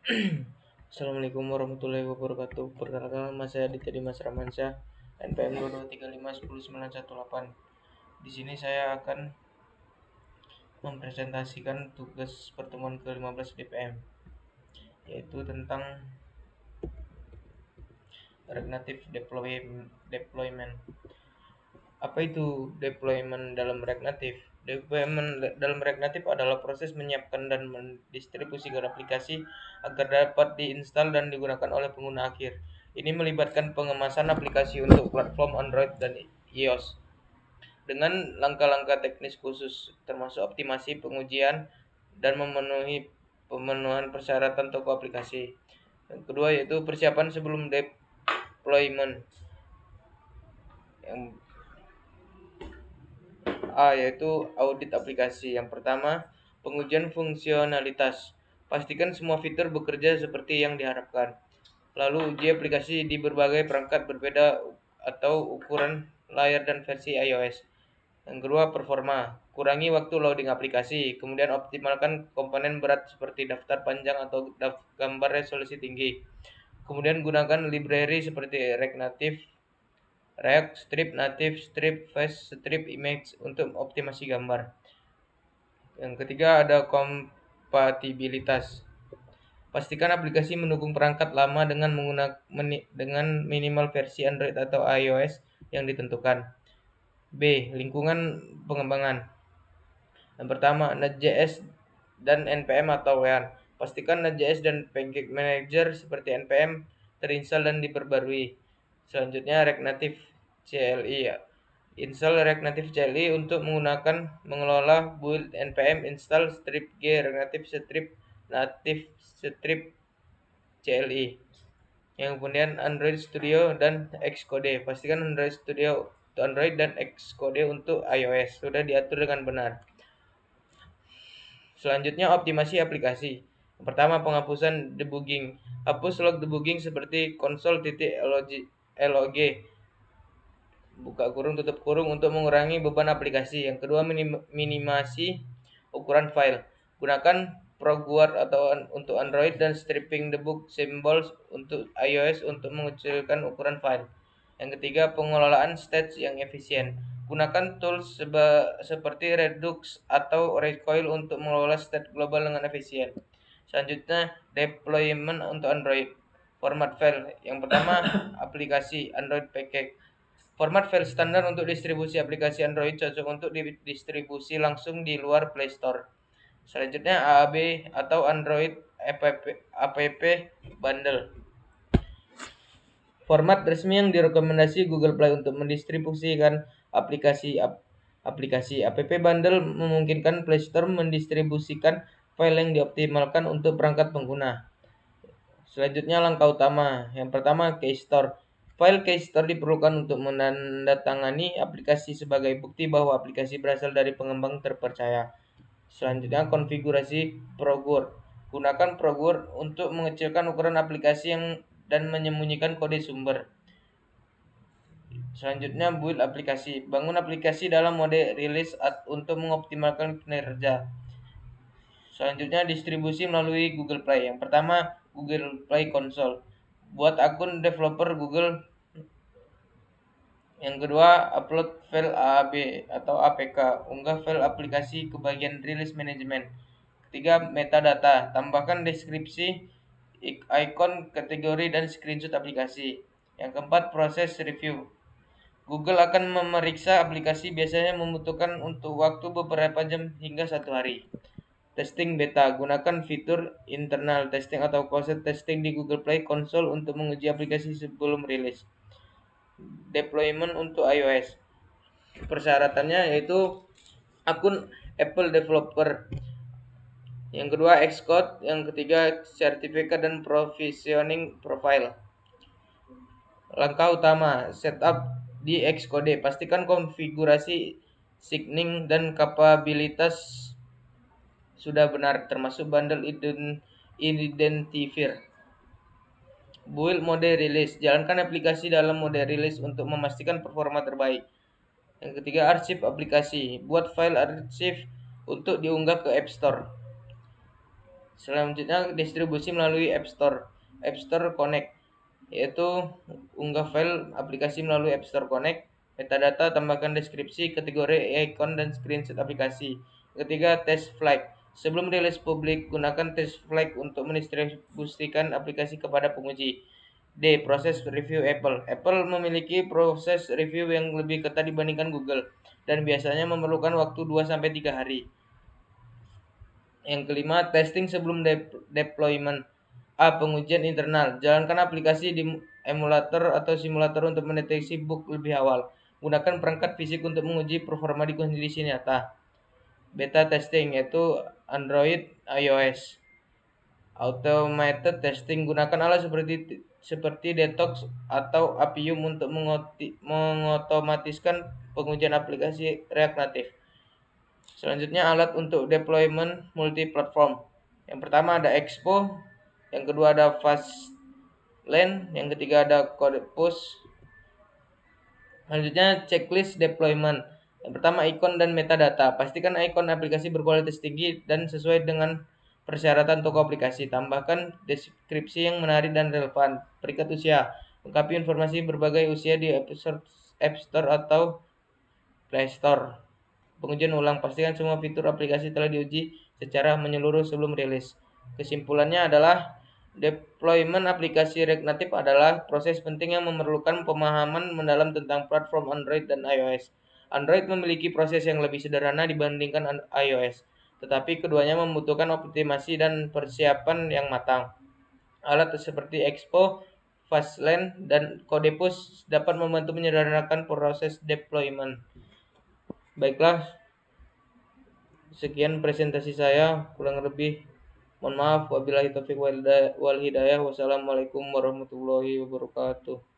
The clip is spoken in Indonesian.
Assalamualaikum warahmatullahi wabarakatuh. Perkenalkan nama saya Aditya Dimas Ramansyah, NPM 2235109118. Di sini saya akan mempresentasikan tugas pertemuan ke-15 DPM, yaitu tentang Reactive Deployment. Apa itu deployment dalam Reactive? Deployment dalam Reactive adalah proses menyiapkan dan mendistribusikan aplikasi agar dapat diinstal dan digunakan oleh pengguna akhir. Ini melibatkan pengemasan aplikasi untuk platform Android dan iOS dengan langkah-langkah teknis khusus, termasuk optimasi pengujian dan pemenuhan persyaratan toko aplikasi. Yang kedua yaitu persiapan sebelum deployment. Yang yaitu audit aplikasi. Yang pertama, pengujian fungsionalitas. Pastikan semua fitur bekerja seperti yang diharapkan. Lalu uji aplikasi di berbagai perangkat berbeda atau ukuran layar dan versi iOS. Yang kedua, performa. Kurangi waktu loading aplikasi. Kemudian optimalkan komponen berat seperti daftar panjang atau gambar resolusi tinggi. Kemudian gunakan library seperti React Native, React, Strip Native, Strip Face, Strip Image untuk optimasi gambar. Yang ketiga ada kompatibilitas. Pastikan aplikasi mendukung perangkat lama dengan minimal versi Android atau iOS yang ditentukan. B. Lingkungan pengembangan. Yang pertama, Node.js dan NPM atau WAN. Pastikan Node.js dan Package Manager seperti NPM terinstall dan diperbarui. Selanjutnya, React Native CLI. Install React Native CLI untuk mengelola build npm install strip g React Native strip CLI. Yang kemudian Android Studio dan Xcode. Pastikan Android Studio untuk Android dan Xcode untuk iOS sudah diatur dengan benar. Selanjutnya optimasi aplikasi. Yang pertama, penghapusan debugging. Hapus log debugging seperti console.log buka kurung tutup kurung untuk mengurangi beban aplikasi. Yang kedua, minimasi ukuran file. Gunakan ProGuard untuk Android dan stripping debug symbols untuk iOS untuk mengecilkan ukuran file. Yang ketiga, pengelolaan stage yang efisien. Gunakan tools seperti Redux atau Recoil untuk mengelola state global dengan efisien. Selanjutnya, deployment untuk Android. Format file. Yang pertama, aplikasi Android Package. Format file standar untuk distribusi aplikasi Android cocok untuk distribusi langsung di luar Play Store. Selanjutnya AAB atau Android App Bundle. Format resmi yang direkomendasi Google Play untuk mendistribusikan aplikasi App Bundle memungkinkan Play Store mendistribusikan file yang dioptimalkan untuk perangkat pengguna. Selanjutnya langkah utama. Yang pertama, keystore. File keystore diperlukan untuk menandatangani aplikasi sebagai bukti bahwa aplikasi berasal dari pengembang terpercaya. Selanjutnya, konfigurasi ProGuard. Gunakan ProGuard untuk mengecilkan ukuran aplikasi dan menyembunyikan kode sumber. Selanjutnya, build aplikasi. Bangun aplikasi dalam mode release untuk mengoptimalkan kinerja. Selanjutnya, distribusi melalui Google Play. Yang pertama, Google Play Console. Buat akun developer Google. Yang kedua, upload file AAB atau APK. Unggah file aplikasi ke bagian release management. Ketiga, metadata. Tambahkan deskripsi, icon, kategori, dan screenshot aplikasi. Yang keempat, proses review. Google akan memeriksa aplikasi, biasanya membutuhkan untuk waktu beberapa jam hingga 1 hari. Testing beta. Gunakan fitur internal testing atau closed testing di Google Play Console untuk menguji aplikasi sebelum rilis. Deployment untuk iOS. Persyaratannya yaitu akun Apple Developer. Yang kedua, Xcode. Yang ketiga, sertifikat dan provisioning profile. Langkah utama, setup di Xcode. Pastikan konfigurasi signing dan kapabilitas sudah benar, termasuk bundle identifier. Build mode release. Jalankan aplikasi dalam mode release untuk memastikan performa terbaik. Yang ketiga, arsip aplikasi. Buat file arsip untuk diunggah ke App Store. Selanjutnya distribusi melalui App Store. App Store Connect yaitu unggah file aplikasi melalui App Store Connect. Metadata tambahkan deskripsi, kategori, icon, dan screenshot aplikasi. Ketiga, test flight. Sebelum rilis publik, gunakan test flight untuk mendistribusikan aplikasi kepada penguji. D. Proses review Apple. Apple memiliki proses review yang lebih ketat dibandingkan Google dan biasanya memerlukan waktu 2-3 hari. Yang kelima, testing sebelum deployment. A. Pengujian internal. Jalankan aplikasi di emulator atau simulator untuk mendeteksi bug lebih awal. Gunakan perangkat fisik untuk menguji performa di kondisi nyata. Beta testing yaitu Android, iOS. Automated testing, gunakan alat seperti Detox atau Appium untuk mengotomatiskan pengujian aplikasi React Native. Selanjutnya alat untuk deployment multi-platform. Yang pertama ada Expo, yang kedua ada Fastlane, yang ketiga ada Codepush. Selanjutnya checklist deployment. Yang pertama ikon dan metadata. Pastikan ikon aplikasi berkualitas tinggi dan sesuai dengan persyaratan toko aplikasi. Tambahkan deskripsi yang menarik dan relevan. Peringkat usia. Lengkapi informasi berbagai usia di App Store atau Play Store. Pengujian ulang. Pastikan semua fitur aplikasi telah diuji secara menyeluruh sebelum rilis. Kesimpulannya adalah deployment aplikasi React Native adalah proses penting yang memerlukan pemahaman mendalam tentang platform Android dan iOS. Android memiliki proses yang lebih sederhana dibandingkan iOS, tetapi keduanya membutuhkan optimasi dan persiapan yang matang. Alat seperti Expo, Fastlane, dan Codepush dapat membantu menyederhanakan proses deployment. Baiklah, sekian presentasi saya, kurang lebih mohon maaf. Wabillahi taufiq wal hidayah. Wassalamualaikum warahmatullahi wabarakatuh.